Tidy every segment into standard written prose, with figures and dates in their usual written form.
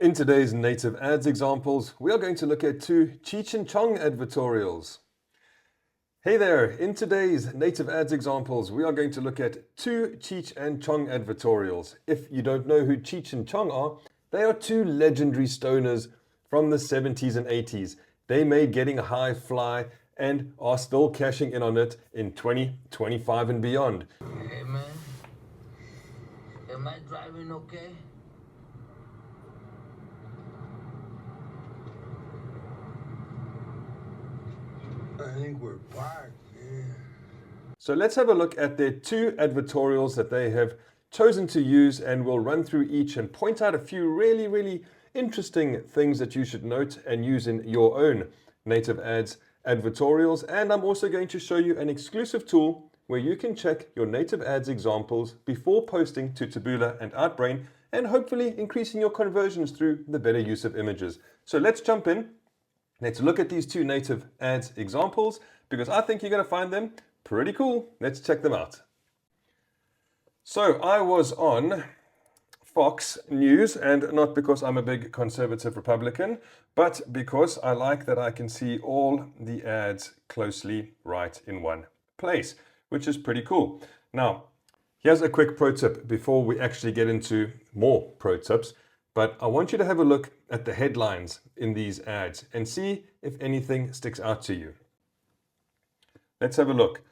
In today's native ads examples, we are going to look at two Cheech and Chong advertorials. Hey there, in today's native ads examples, we are going to look at two Cheech and Chong advertorials. If you don't know who Cheech and Chong are, they are two legendary stoners from the 70s and 80s. They made Getting High fly and are still cashing in on it in 2025 and beyond. Hey man, am I driving okay? I think we're parked, man. So let's have a look at their two advertorials that they have chosen to use, and we'll run through each and point out a few really interesting things that you should note and use in your own native ads advertorials. And I'm also going to show you an exclusive tool where you can check your native ads examples before posting to Taboola and Outbrain, and hopefully increasing your conversions through the better use of images. So let's jump in. Let's look at these two native ads examples because I think you're going to find them pretty cool. Let's check them out. So I was on Fox News, and not because I'm a big conservative Republican, but because I like that I can see all the ads closely right in one place, which is pretty cool. Now, here's a quick pro tip before we actually get into more pro tips. But I want you to have a look at the headlines in these ads and see if anything sticks out to you. Let's have a look.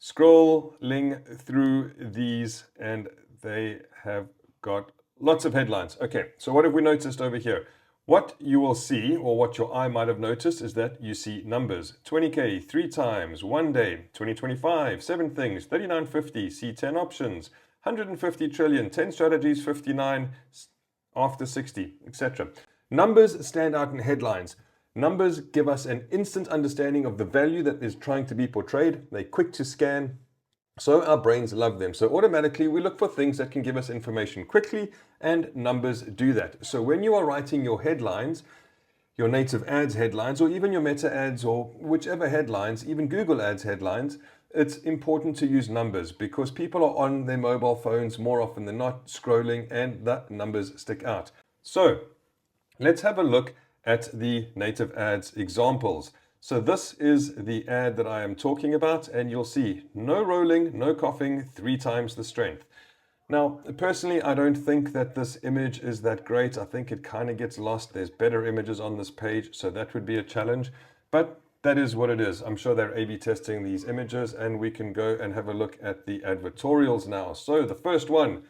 Scrolling through these, and they have got lots of headlines. Okay, so what have we noticed over here? What you will see, or what your eye might have noticed, is that you see numbers. 20K, 3 times, 1 day, 2025, 7 things, 3950, see 10 options, 150 trillion, 10 strategies, 59, after 60, etc. Numbers stand out in headlines. Numbers give us an instant understanding of the value that is trying to be portrayed. They're quick to scan, so our brains love them. So automatically we look for things that can give us information quickly, and numbers do that. So when you are writing your headlines, your native ads headlines, or even your meta ads, or whichever headlines, even Google ads headlines, it's important to use numbers because people are on their mobile phones more often than not scrolling, and the numbers stick out. So let's have a look at the native ads examples. So this is the ad that I am talking about, and you'll see no rolling, no coughing, 3 times the strength. Now, personally, I don't think that this image is that great. I think it kind of gets lost. There's better images on this page, so that would be a challenge. But that is what it is. I'm sure they're A/B testing these images, and we can go and have a look at the advertorials now. So the first one,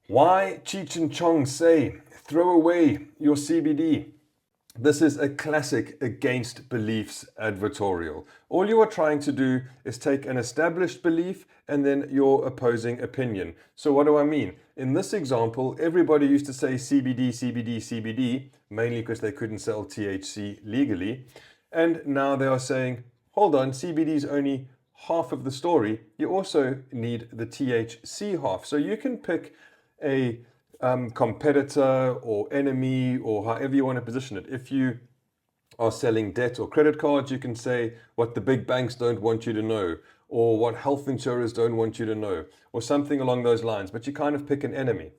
why Cheech and Chong say, throw away your CBD. This is a classic against beliefs advertorial. All you are trying to do is take an established belief and then your opposing opinion. So what do I mean? In this example, everybody used to say CBD, CBD, CBD, mainly because they couldn't sell THC legally. And now they are saying, hold on, CBD is only half of the story. You also need the THC half. So you can pick a competitor or enemy, or however you want to position it. If you are selling debt or credit cards, you can say what the big banks don't want you to know, or what health insurers don't want you to know, or something along those lines. But you kind of pick an enemy.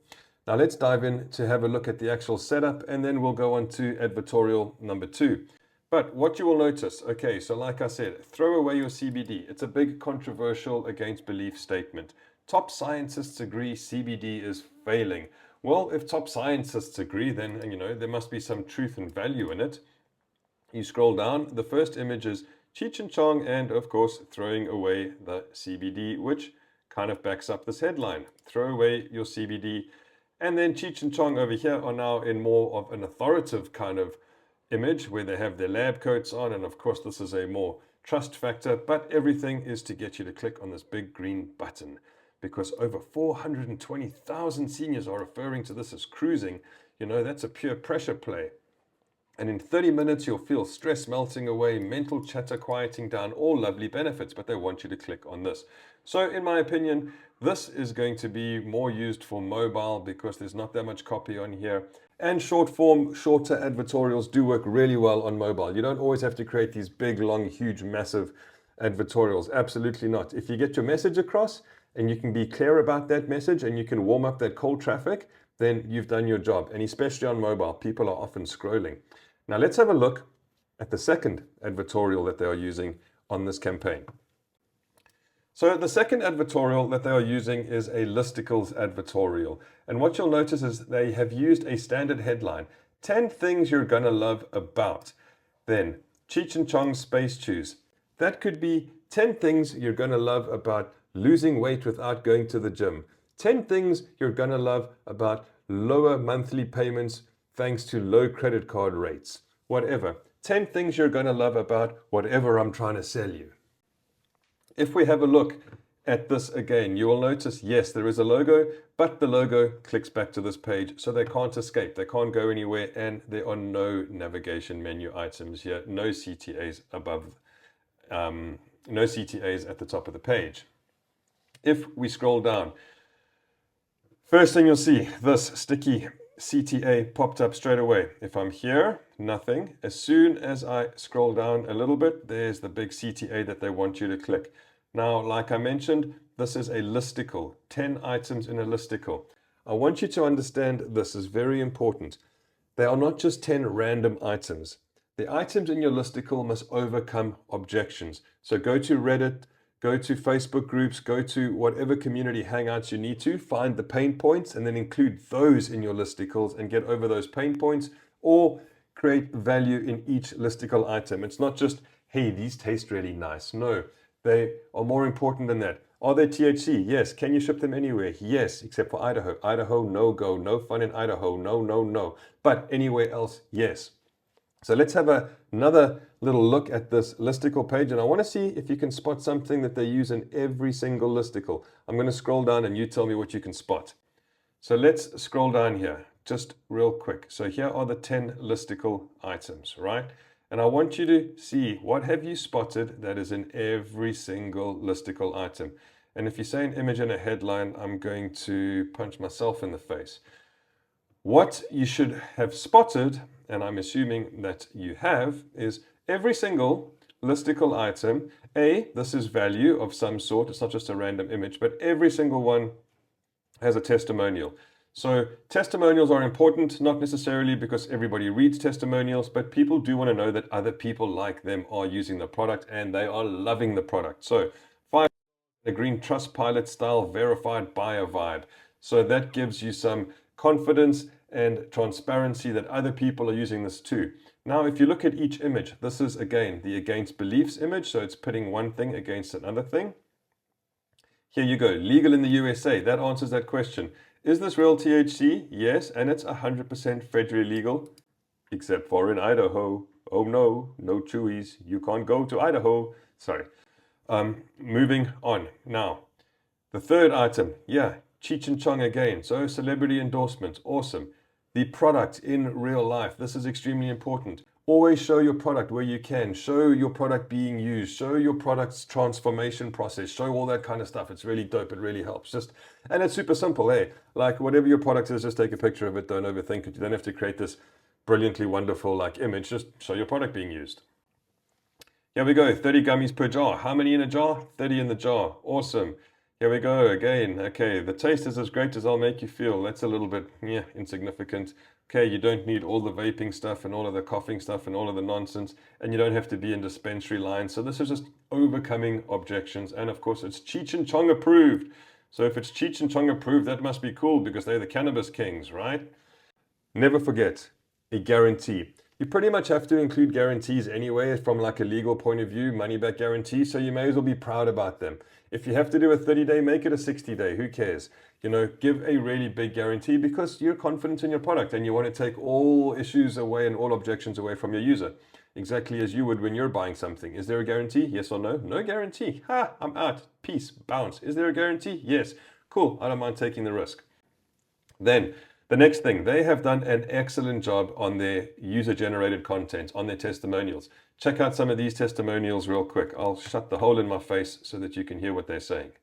Now let's dive in to have a look at the actual setup, and then we'll go on to advertorial number 2. But what you will notice, okay, so like I said, throw away your CBD. It's a big controversial against belief statement. Top scientists agree CBD is failing. Well, if top scientists agree, then, there must be some truth and value in it. You scroll down, the first image is Cheech and Chong, and of course, throwing away the CBD, which kind of backs up this headline. Throw away your CBD. And then Cheech and Chong over here are now in more of an authoritative kind of image where they have their lab coats on, and of course this is a more trust factor, but everything is to get you to click on this big green button because over 420,000 seniors are referring to this as cruising. That's a pure pressure play. And in 30 minutes you'll feel stress melting away, mental chatter quieting down, all lovely benefits, but they want you to click on this. So in my opinion, this is going to be more used for mobile because there's not that much copy on here. And short form, shorter advertorials do work really well on mobile. You don't always have to create these big, long, huge, massive advertorials. Absolutely not. If you get your message across and you can be clear about that message and you can warm up that cold traffic, then you've done your job. And especially on mobile, people are often scrolling. Now let's have a look at the second advertorial that they are using on this campaign. So the second advertorial that they are using is a listicles advertorial. And what you'll notice is they have used a standard headline, 10 things you're gonna love about. Then Cheech and Chong space choose. That could be 10 things you're gonna love about losing weight without going to the gym. 10 things you're gonna love about lower monthly payments thanks to low credit card rates. Whatever. 10 things you're gonna love about whatever I'm trying to sell you. If we have a look at this again, you will notice, yes, there is a logo, but the logo clicks back to this page, so they can't escape, they can't go anywhere, and there are no navigation menu items here, no CTAs above, no CTAs at the top of the page. If we scroll down, first thing you'll see, this sticky CTA popped up straight away. If I'm here, nothing. As soon as I scroll down a little bit, there's the big CTA that they want you to click. Now, like I mentioned, this is a listicle, 10 items in a listicle. I want you to understand this is very important. They are not just 10 random items. The items in your listicle must overcome objections. So go to Reddit, go to Facebook groups, go to whatever community hangouts you need to, find the pain points and then include those in your listicles and get over those pain points, or create value in each listicle item. It's not just, hey, these taste really nice. No, they are more important than that. Are they THC? Yes. Can you ship them anywhere? Yes, except for Idaho. Idaho, no go. No fun in Idaho. No, no, no. But anywhere else, yes. So let's have another little look at this listicle page, and I want to see if you can spot something that they use in every single listicle. I'm going to scroll down and you tell me what you can spot. So let's scroll down here just real quick. So here are the 10 listicle items, right? And I want you to see, what have you spotted that is in every single listicle item? And if you say an image and a headline, I'm going to punch myself in the face. What you should have spotted, and I'm assuming that you have, is every single listicle item. This is value of some sort. It's not just a random image, but every single one has a testimonial. So testimonials are important, not necessarily because everybody reads testimonials, but people do want to know that other people like them are using the product and they are loving the product. So 5, the green Trustpilot style verified buyer vibe. So that gives you some confidence and transparency that other people are using this too. Now, if you look at each image, this is again the against beliefs image. So it's pitting one thing against another thing. Here you go, legal in the USA. That answers that question. Is this real THC? Yes, and it's 100% federally legal, except for in Idaho. Oh no, no chewies. You can't go to Idaho. Sorry. Moving on. Now, the third item, yeah, Cheech and Chong again. So celebrity endorsements, awesome. The product in real life, this is extremely important. Always show your product where you can. Show your product being used. Show your product's transformation process. Show all that kind of stuff. It's really dope. It really helps. And it's super simple, eh? Like whatever your product is, just take a picture of it. Don't overthink it. You don't have to create this brilliantly wonderful image. Just show your product being used. Here we go, 30 gummies per jar. How many in a jar? 30 in the jar. Awesome. Here we go again. Okay, the taste is as great as I'll make you feel. That's a little bit, insignificant. Okay, you don't need all the vaping stuff and all of the coughing stuff and all of the nonsense, and you don't have to be in dispensary lines. So this is just overcoming objections. And of course, it's Cheech and Chong approved. So if it's Cheech and Chong approved, that must be cool because they're the cannabis kings, right? Never forget a guarantee. You pretty much have to include guarantees anyway from a legal point of view, money back guarantee, so you may as well be proud about them. If you have to do a 30-day, make it a 60-day, who cares? Give a really big guarantee because you're confident in your product and you want to take all issues away and all objections away from your user. Exactly as you would when you're buying something. Is there a guarantee? Yes or no? No guarantee. Ha, I'm out. Peace, bounce. Is there a guarantee? Yes. Cool, I don't mind taking the risk. Then, the next thing, they have done an excellent job on their user-generated content, on their testimonials. Check out some of these testimonials real quick. I'll shut the hole in my face so that you can hear what they're saying.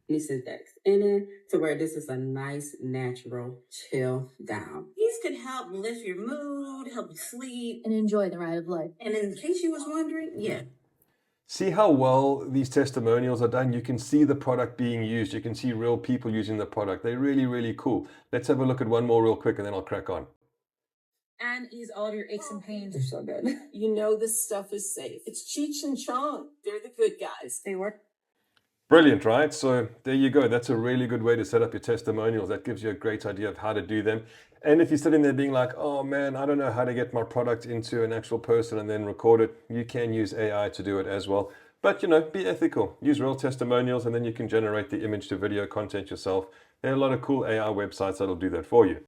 Any syntax in it to where this is a nice, natural chill down. These could help lift your mood, help you sleep, and enjoy the ride of life. and in case you was wondering, yeah. See how well these testimonials are done? You can see the product being used. You can see real people using the product. They're really, really cool. Let's have a look at one more real quick and then I'll crack on. And ease all of your aches and pains. They're so good. You know this stuff is safe. It's Cheech and Chong. They're the good guys. They work. Brilliant, right? So there you go. That's a really good way to set up your testimonials. That gives you a great idea of how to do them. And if you're sitting there being like, oh man, I don't know how to get my product into an actual person and then record it, you can use AI to do it as well. But, you know, be ethical. Use real testimonials and then you can generate the image to video content yourself. There are a lot of cool AI websites that'll do that for you.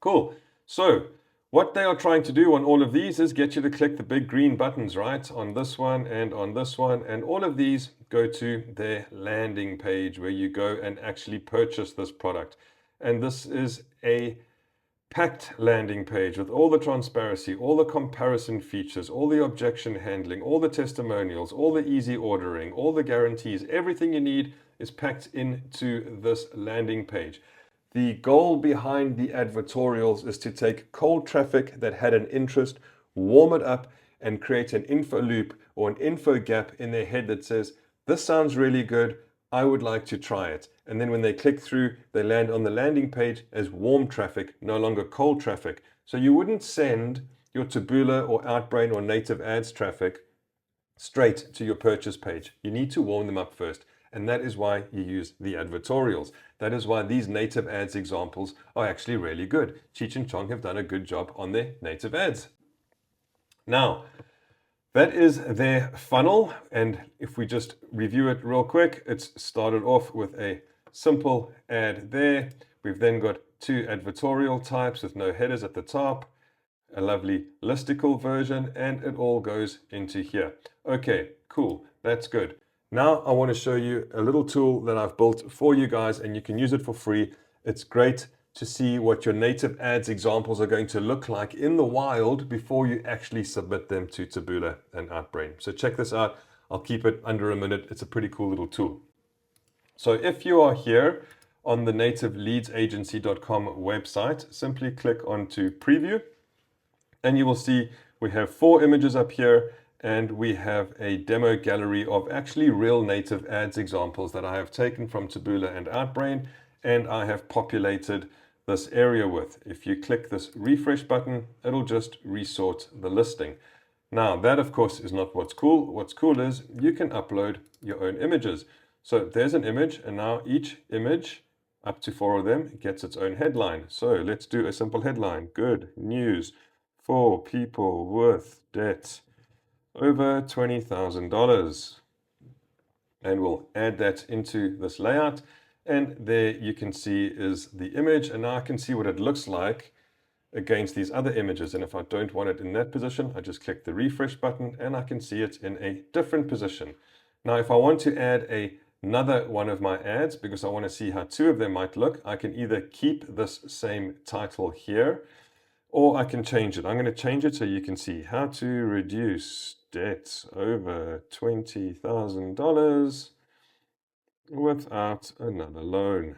Cool. So what they are trying to do on all of these is get you to click the big green buttons, right? On this one and on this one. And all of these go to their landing page where you go and actually purchase this product. And this is a packed landing page with all the transparency, all the comparison features, all the objection handling, all the testimonials, all the easy ordering, all the guarantees. Everything you need is packed into this landing page. The goal behind the advertorials is to take cold traffic that had an interest, warm it up, and create an info loop or an info gap in their head that says, this sounds really good, I would like to try it. And then when they click through, they land on the landing page as warm traffic, no longer cold traffic. So you wouldn't send your Taboola or Outbrain or native ads traffic straight to your purchase page. You need to warm them up first. And that is why you use the advertorials. That is why these native ads examples are actually really good. Cheech and Chong have done a good job on their native ads. Now, that is their funnel. And if we just review it real quick, it's started off with a simple ad there. We've then got two advertorial types with no headers at the top, a lovely listicle version, and it all goes into here. Okay, cool. That's good. Now I want to show you a little tool that I've built for you guys, and you can use it for free. It's great to see what your native ads examples are going to look like in the wild before you actually submit them to Taboola and Outbrain. So check this out. I'll keep it under a minute. It's a pretty cool little tool. So if you are here on the nativeleadsagency.com website, simply click onto preview and you will see we have 4 images up here. And we have a demo gallery of actually real native ads examples that I have taken from Taboola and Outbrain, and I have populated this area with. If you click this refresh button, it'll just resort the listing. Now, that of course is not what's cool. What's cool is you can upload your own images. So there's an image, and now each image, up to 4 of them, gets its own headline. So let's do a simple headline. Good news for people with debt over $20,000, and we'll add that into this layout, and there you can see is the image, and now I can see what it looks like against these other images. And if I don't want it in that position, I just click the refresh button and I can see it in a different position. Now if I want to add another one of my ads because I want to see how 2 of them might look, I can either keep this same title here or I can change it. I'm going to change it so you can see how to reduce debt over $20,000 without another loan.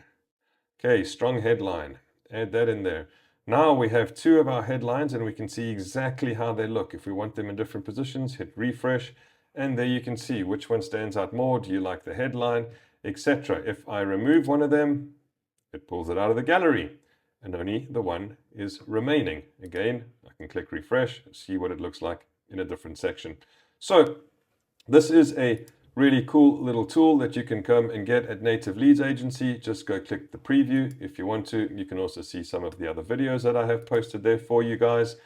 Okay, strong headline. Add that in there. Now we have 2 of our headlines and we can see exactly how they look. If we want them in different positions, hit refresh, and there you can see which one stands out more. Do you like the headline, etc. If I remove one of them, it pulls it out of the gallery, and only the one is remaining. Again, I can click refresh, see what it looks like in a different section. So this is a really cool little tool that you can come and get at Native Leads Agency. Just go click the preview if you want to. You can also see some of the other videos that I have posted there for you guys.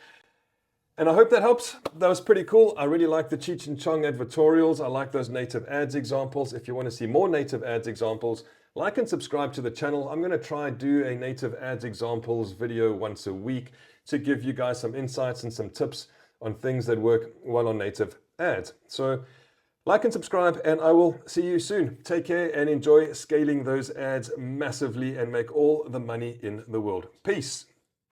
And I hope that helps. That was pretty cool. I really like the Cheech and Chong advertorials. I like those native ads examples. If you want to see more native ads examples, like and subscribe to the channel. I'm going to try and do a native ads examples video once a week to give you guys some insights and some tips on things that work well on native ads. So like and subscribe, and I will see you soon. Take care and enjoy scaling those ads massively and make all the money in the world. Peace.